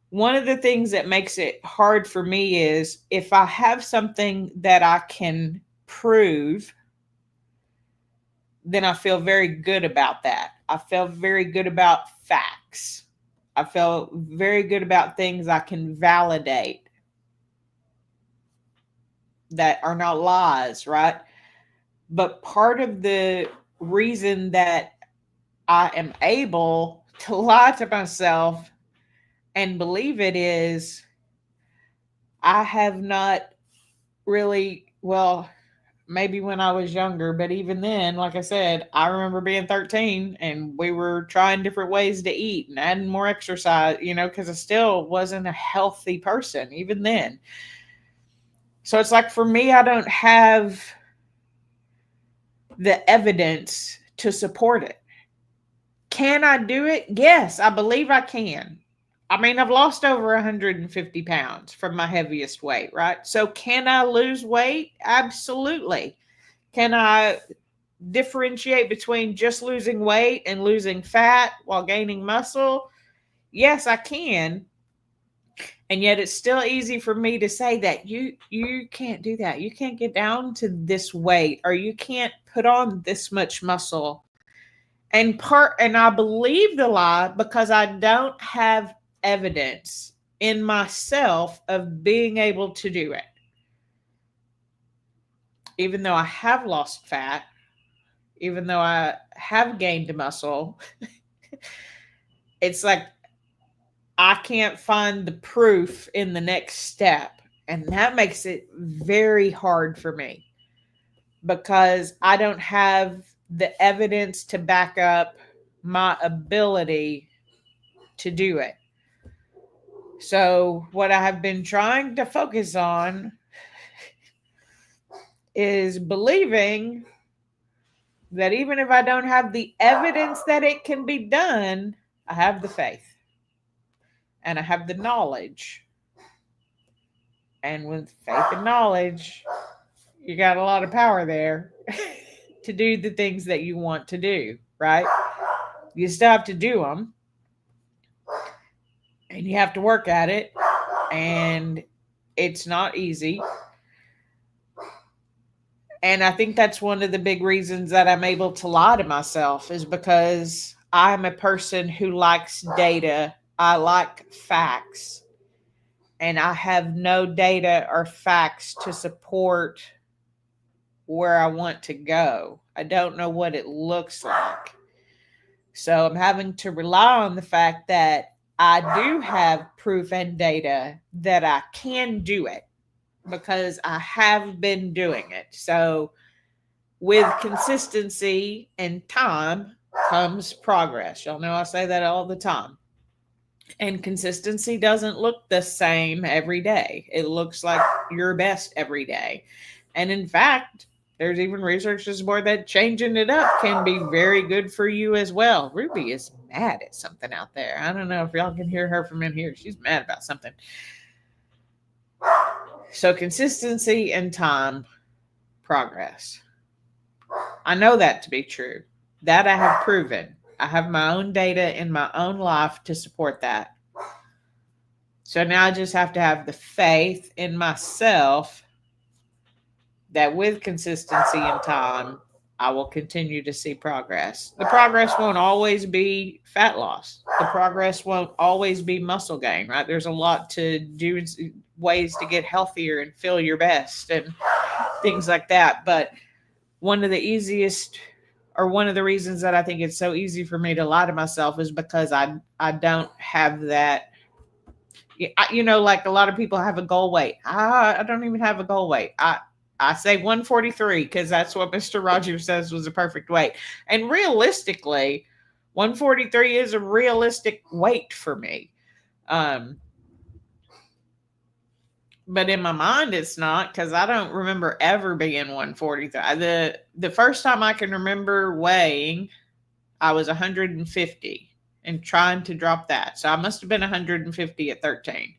One of the things that makes it hard for me is if I have something that I can prove, then I feel very good about that. I feel very good about facts. I feel very good about things I can validate that are not lies, right? But part of the reason that I am able to lie to myself and believe it is I have not really, well, maybe when I was younger, but even then, like I said, I remember being 13 and we were trying different ways to eat and adding more exercise, because I still wasn't a healthy person even then. So it's like for me, I don't have the evidence to support it. Can I do it? Yes, I believe I can. I mean, I've lost over 150 pounds from my heaviest weight, right? So can I lose weight? Absolutely. Can I differentiate between just losing weight and losing fat while gaining muscle? Yes, I can. And yet it's still easy for me to say that you can't do that. You can't get down to this weight, or you can't put on this much muscle. And I believe the lie because I don't have evidence in myself of being able to do it. Even though I have lost fat, even though I have gained muscle, it's like I can't find the proof in the next step. And that makes it very hard for me because I don't have the evidence to back up my ability to do it. So, what I have been trying to focus on is believing that even if I don't have the evidence that it can be done, I have the faith and I have the knowledge. And with faith and knowledge, you got a lot of power there to do the things that you want to do, right? You still have to do them and you have to work at it, and it's not easy. And I think that's one of the big reasons that I'm able to lie to myself is because I'm a person who likes data. I like facts. And I have no data or facts to support where I want to go. I don't know what it looks like. So I'm having to rely on the fact that I do have proof and data that I can do it because I have been doing it. So with consistency and time comes progress. Y'all know I say that all the time. And consistency doesn't look the same every day. It looks like your best every day. And in fact, there's even research to support that changing it up can be very good for you as well. Ruby is mad at something out there. I don't know if y'all can hear her from in here. She's mad about something. So consistency and time, progress. I know that to be true. That I have proven. I have my own data in my own life to support that. So now I just have to have the faith in myself that with consistency and time, I will continue to see progress. The progress won't always be fat loss. The progress won't always be muscle gain, right? There's a lot to do, ways to get healthier and feel your best and things like that. But one of the easiest, or one of the reasons that I think it's so easy for me to lie to myself is because I don't have that Like a lot of people have a goal weight. I don't even have a goal weight. I say 143 because that's what Mr. Rogers says was a perfect weight. And realistically, 143 is a realistic weight for me. Um, but in my mind, it's not because I don't remember ever being 143. The first time I can remember weighing, I was 150 and trying to drop that. So I must have been 150 at 13.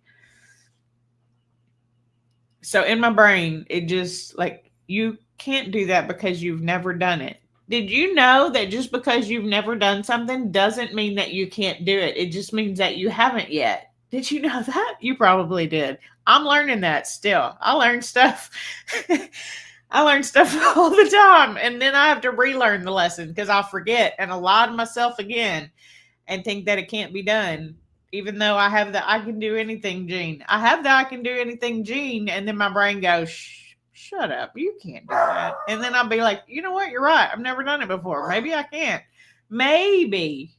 So in my brain, it just like you can't do that because you've never done it. Did you know that just because you've never done something doesn't mean that you can't do it? It just means that you haven't yet. Did you know that? You probably did. I'm learning that still. I learn stuff. I learn stuff all the time. And then I have to relearn the lesson because I'll forget and I'll lie to myself again and think that it can't be done. Even though I have the I can do anything gene. I have the I can do anything gene. And then my brain goes, shut up. You can't do that. And then I'll be like, you know what? You're right. I've never done it before. Maybe I can't. Maybe.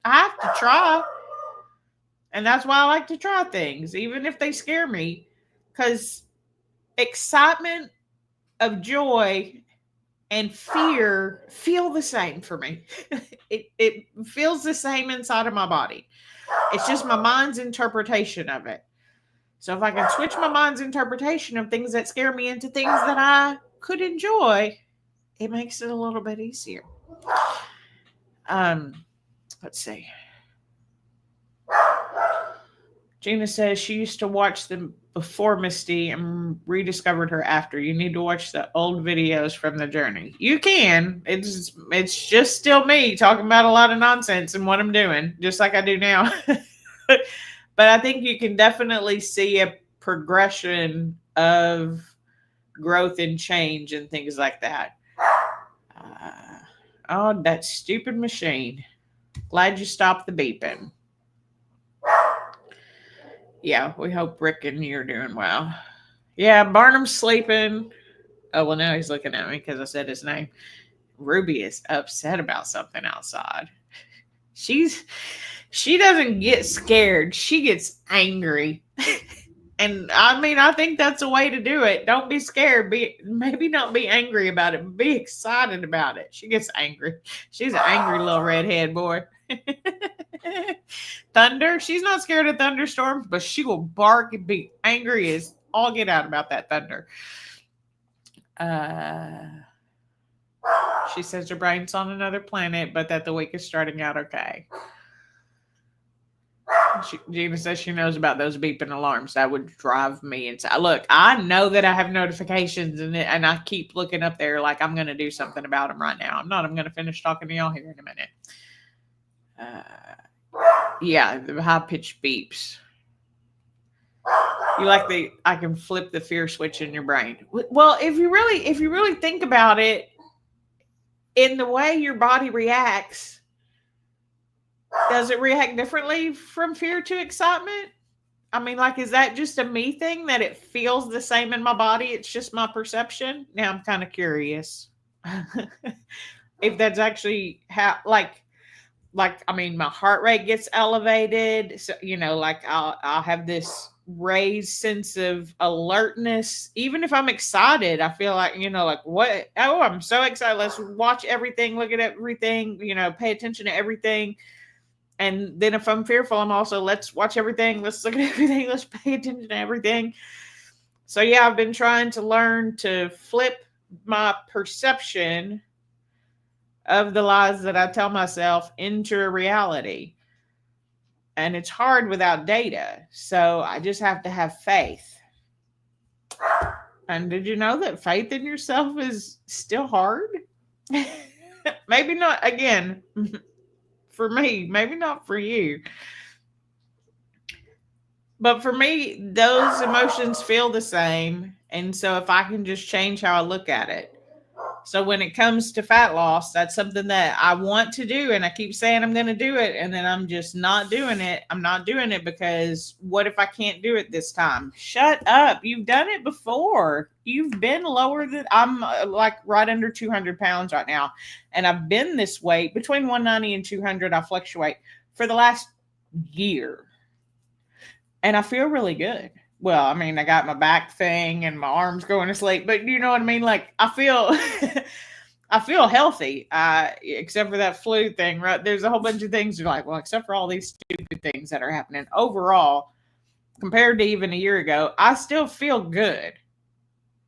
I have to try. And that's why I like to try things, even if they scare me. Because excitement of joy and fear feel the same for me. It feels the same inside of my body. It's just my mind's interpretation of it. So if I can switch my mind's interpretation of things that scare me into things that I could enjoy, it makes it a little bit easier. Let's see. Gina says she used to watch them before Misty and rediscovered her after. You need to watch the old videos from the journey. You can. It's just still me talking about a lot of nonsense and what I'm doing, just like I do now. But I think you can definitely see a progression of growth and change and things like that. Oh, that stupid machine. Glad you stopped the beeping. Yeah, we hope Rick and you are doing well. Yeah, Barnum's sleeping. Oh, well, now he's looking at me because I said his name. Ruby is upset about something outside. She doesn't get scared. She gets angry. And I mean, I think that's a way to do it. Don't be scared. Maybe not be angry about it, but be excited about it. She gets angry. She's an angry little redhead boy. Thunder. She's not scared of thunderstorms, but she will bark and be angry as all get out about that thunder. She says her brain's on another planet, but that the week is starting out okay. Gina says she knows about those beeping alarms. That would drive me insane. Look, I know that I have notifications and I keep looking up there like I'm going to do something about them right now. I'm not. I'm going to finish talking to y'all here in a minute. Yeah, the high-pitched beeps. You like I can flip the fear switch in your brain. Well, if you really think about it, in the way your body reacts, does it react differently from fear to excitement? I mean, like, is that just a me thing that it feels the same in my body? It's just my perception. Now I'm kind of curious if that's actually how, like, I mean, my heart rate gets elevated. So, like I'll have this raised sense of alertness. Even if I'm excited, I feel like, like what? Oh, I'm so excited. Let's watch everything, look at everything, pay attention to everything. And then if I'm fearful, I'm also, let's watch everything. Let's look at everything. Let's pay attention to everything. So yeah, I've been trying to learn to flip my perception of the lies that I tell myself into a reality. And it's hard without data. So I just have to have faith. And did you know that faith in yourself is still hard? Maybe not, again, for me, maybe not for you. But for me, those emotions feel the same. And so if I can just change how I look at it. So when it comes to fat loss, that's something that I want to do. And I keep saying I'm going to do it. And then I'm just not doing it. I'm not doing it because what if I can't do it this time? Shut up. You've done it before. You've been lower than, I'm like right under 200 pounds right now. And I've been this weight between 190 and 200. I fluctuate for the last year. and I feel really good. Well, I mean, I got my back thing and my arms going to sleep, but you know what I mean? Like I feel I feel healthy, except for that flu thing, right? There's a whole bunch of things you're like, well, except for all these stupid things that are happening. Overall, compared to even a year ago, I still feel good,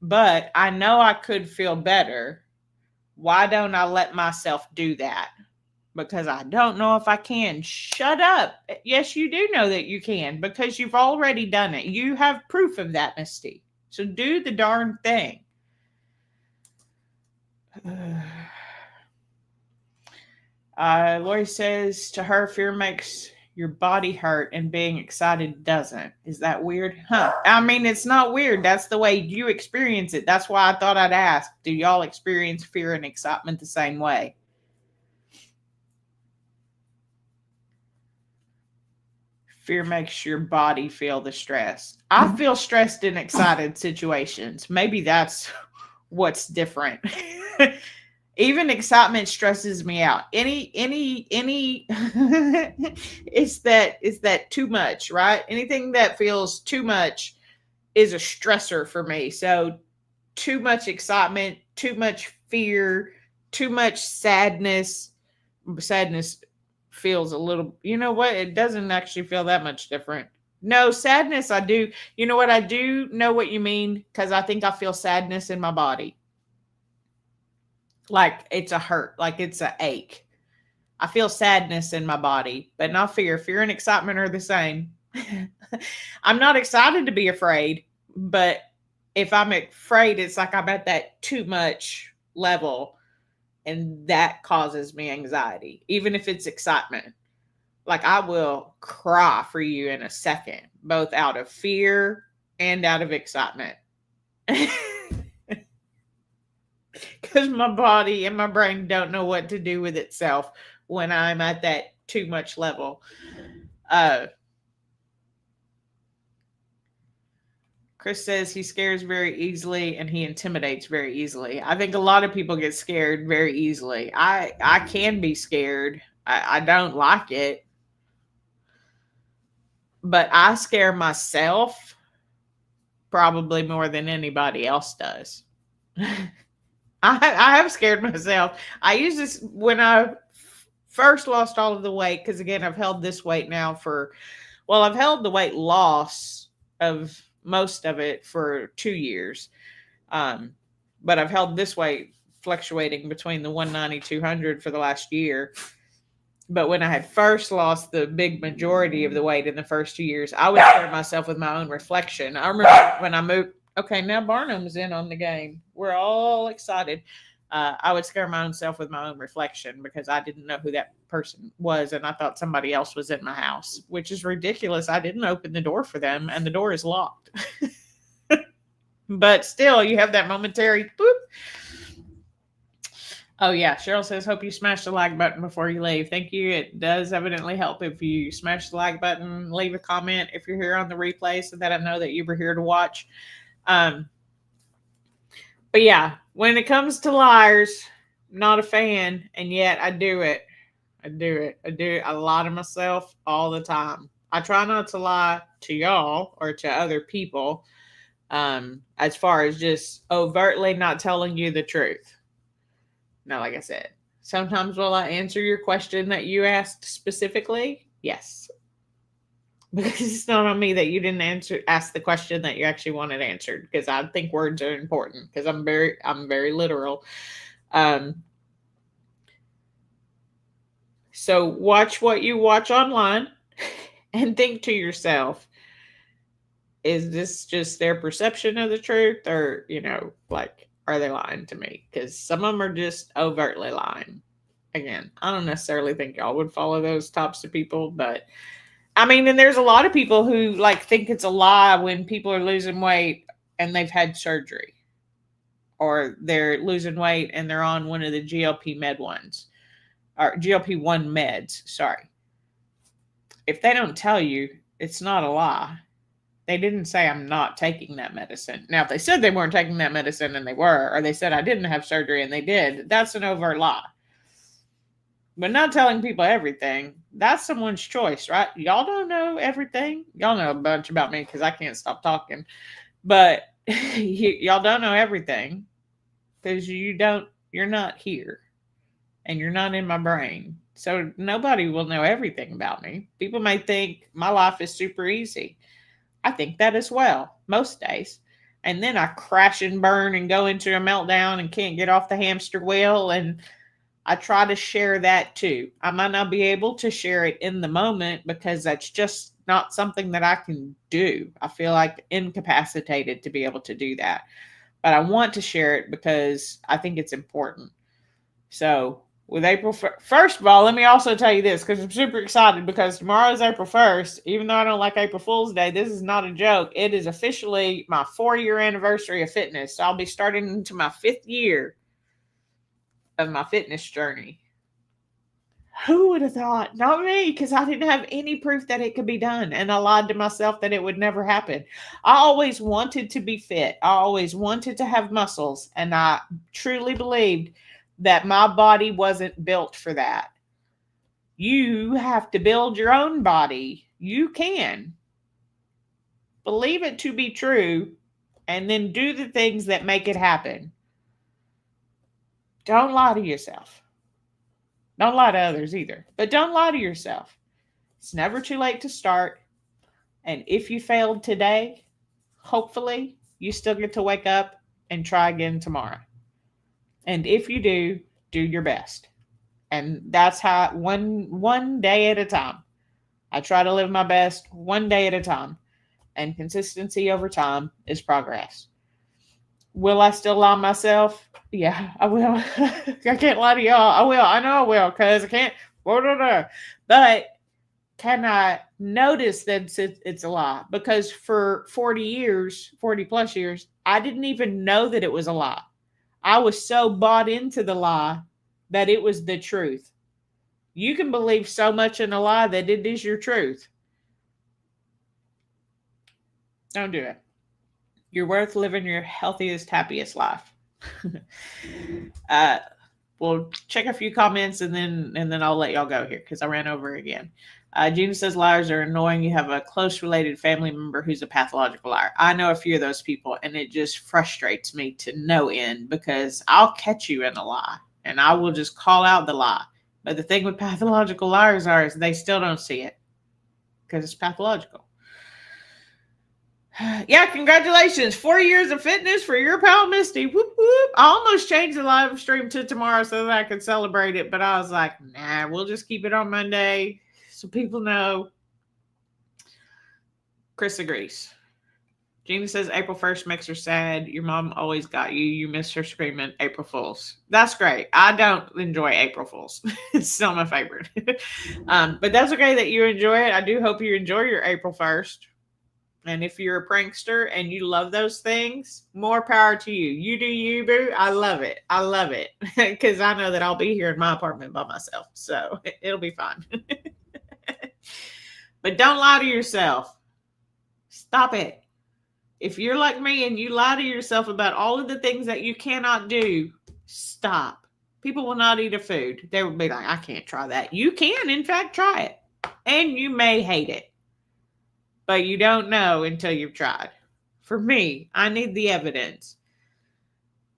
but I know I could feel better. Why don't I let myself do that? Because I don't know if I can. Shut up. Yes, you do know that you can because you've already done it. You have proof of that, Misty. So do the darn thing. Lori says to her, fear makes your body hurt and being excited doesn't. Is that weird? Huh. I mean, it's not weird. That's the way you experience it. That's why I thought I'd ask. Do y'all experience fear and excitement the same way? Fear makes your body feel the stress. I feel stressed in excited situations. Maybe that's what's different. Even excitement stresses me out. Any it's that too much, right? Anything that feels too much is a stressor for me. So too much excitement, too much fear, too much sadness. Sadness feels a little, you know what? It doesn't actually feel that much different. No, sadness, I do. You know what? I do know what you mean because I think I feel sadness in my body. Like it's a hurt, like it's a ache. I feel sadness in my body, but not fear. Fear and excitement are the same. I'm not excited to be afraid, but if I'm afraid, it's like I'm at that too much level, and that causes me anxiety, even if it's excitement. Like I will cry for you in a second, both out of fear and out of excitement. Because my body and my brain don't know what to do with itself when I'm at that too much level. Chris says he scares very easily and he intimidates very easily. I think a lot of people get scared very easily. I can be scared. I don't like it. But I scare myself probably more than anybody else does. I have scared myself. I used this when I first lost all of the weight because again I've held this weight now for I've held the weight loss of most of it for 2 years, but I've held this weight fluctuating between the 190 200 for the last year. But when I had first lost the big majority of the weight in the first 2 years, I would scare myself with my own reflection. I remember when I moved. Okay, now Barnum's in on the game. We're all excited. I would scare my own self with my own reflection because I didn't know who that person was and I thought somebody else was in my house, which is ridiculous. I didn't open the door for them and the door is locked. But still, you have that momentary boop. Oh, yeah. Cheryl says, hope you smash the like button before you leave. Thank you. It does evidently help if you smash the like button, leave a comment if you're here on the replay so that I know that you were here to watch. But yeah, when it comes to liars, not a fan, and yet I do it. I do it. I lie to myself all the time. I try not to lie to y'all or to other people, as far as just overtly not telling you the truth. Now, like I said, sometimes will I answer your question that you asked specifically? Yes. Because it's not on me that you didn't ask the question that you actually wanted answered. Because I think words are important. Because I'm very literal. So watch what you watch online, and think to yourself: is this just their perception of the truth, or are they lying to me? Because some of them are just overtly lying. Again, I don't necessarily think y'all would follow those types of people, but. I mean, and there's a lot of people who think it's a lie when people are losing weight and they've had surgery, or they're losing weight and they're on one of the GLP-1 meds. Sorry. If they don't tell you, it's not a lie. They didn't say I'm not taking that medicine. Now, if they said they weren't taking that medicine and they were, or they said I didn't have surgery and they did, that's an overt lie. But not telling people everything, that's someone's choice, right? Y'all don't know everything. Y'all know a bunch about me because I can't stop talking. But y'all don't know everything because you're not here and you're not in my brain. So nobody will know everything about me. People may think my life is super easy. I think that as well, most days. And then I crash and burn and go into a meltdown and can't get off the hamster wheel. And I try to share that too. I might not be able to share it in the moment because that's just not something that I can do. I feel like incapacitated to be able to do that. But I want to share it because I think it's important. So, with April, first of all, let me also tell you this because I'm super excited because tomorrow is April 1st. Even though I don't like April Fool's Day, this is not a joke. It is officially my 4-year anniversary of fitness. So, I'll be starting into my 5th year of my fitness journey. Who would have thought? Not me, because I didn't have any proof that it could be done. And I lied to myself that it would never happen. I always wanted to be fit. I always wanted to have muscles. And I truly believed that my body wasn't built for that. You have to build your own body. You can. Believe it to be true and then do the things that make it happen. Don't lie to yourself. Don't lie to others either, but don't lie to yourself. It's never too late to start. And if you failed today, hopefully you still get to wake up and try again tomorrow. And if you do your best. And that's how one day at a time. I try to live my best one day at a time. And consistency over time is progress. Will I still lie myself? Yeah, I will. I can't lie to y'all. I will. I know I will because I can't. But can I notice that it's a lie? Because for 40 years, 40 plus years, I didn't even know that it was a lie. I was so bought into the lie that it was the truth. You can believe so much in a lie that it is your truth. Don't do it. You're worth living your healthiest, happiest life. We'll check a few comments and then I'll let y'all go here because I ran over again. Gina says liars are annoying. You have a close related family member who's a pathological liar. I know a few of those people, and it just frustrates me to no end because I'll catch you in a lie and I will just call out the lie. But the thing with pathological liars is they still don't see it because it's pathological. Yeah, congratulations. 4 years of fitness for your pal Misty. Whoop, whoop. I almost changed the live stream to tomorrow so that I could celebrate it, but I was like, nah, we'll just keep it on Monday so people know. Chris agrees. Gina says April 1st makes her sad. Your mom always got you. You miss her screaming April Fools. That's great. I don't enjoy April Fools. It's still my favorite. But that's okay that you enjoy it. I do hope you enjoy your April 1st. And if you're a prankster and you love those things, more power to you. You do you, boo. I love it. I love it. Because I know that I'll be here in my apartment by myself. So it'll be fine. But don't lie to yourself. Stop it. If you're like me and you lie to yourself about all of the things that you cannot do, stop. People will not eat a food. They will be like, I can't try that. You can, in fact, try it. And you may hate it. But you don't know until you've tried. For me, I need the evidence.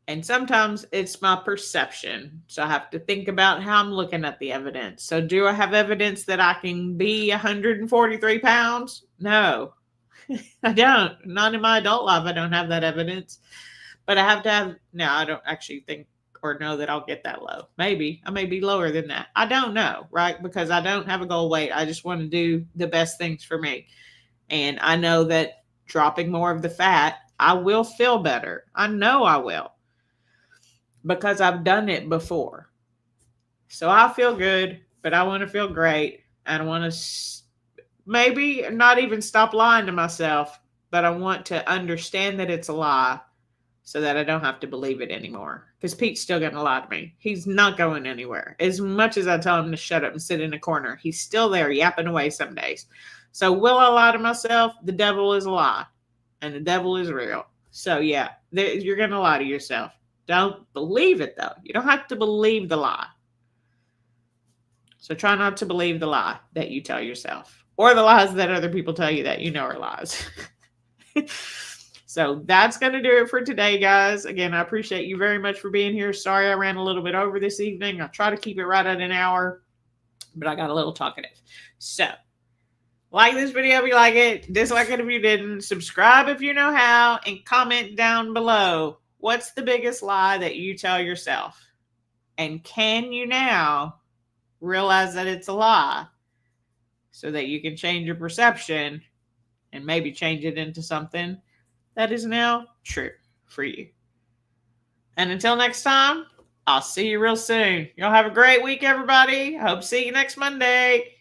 And sometimes it's my perception. So I have to think about how I'm looking at the evidence. So do I have evidence that I can be 143 pounds? No, I don't. Not in my adult life. I don't have that evidence. But I have to have, no, I don't actually think or know that I'll get that low. Maybe. I may be lower than that. I don't know, right? Because I don't have a goal weight. I just want to do the best things for me. And I know that dropping more of the fat, I will feel better. I know I will. Because I've done it before. So I feel good, but I want to feel great. I want to maybe not even stop lying to myself, but I want to understand that it's a lie so that I don't have to believe it anymore. Because Pete's still going to lie to me. He's not going anywhere. As much as I tell him to shut up and sit in a corner, he's still there yapping away some days. So will I lie to myself? The devil is a lie. And the devil is real. So yeah, you're going to lie to yourself. Don't believe it though. You don't have to believe the lie. So try not to believe the lie that you tell yourself or the lies that other people tell you that you know are lies. So that's going to do it for today, guys. Again, I appreciate you very much for being here. Sorry I ran a little bit over this evening. I try to keep it right at an hour, but I got a little talkative. So like this video if you like it, dislike it if you didn't, subscribe if you know how, and comment down below. What's the biggest lie that you tell yourself? And can you now realize that it's a lie so that you can change your perception and maybe change it into something that is now true for you? And until next time, I'll see you real soon. Y'all have a great week, everybody. I hope to see you next Monday.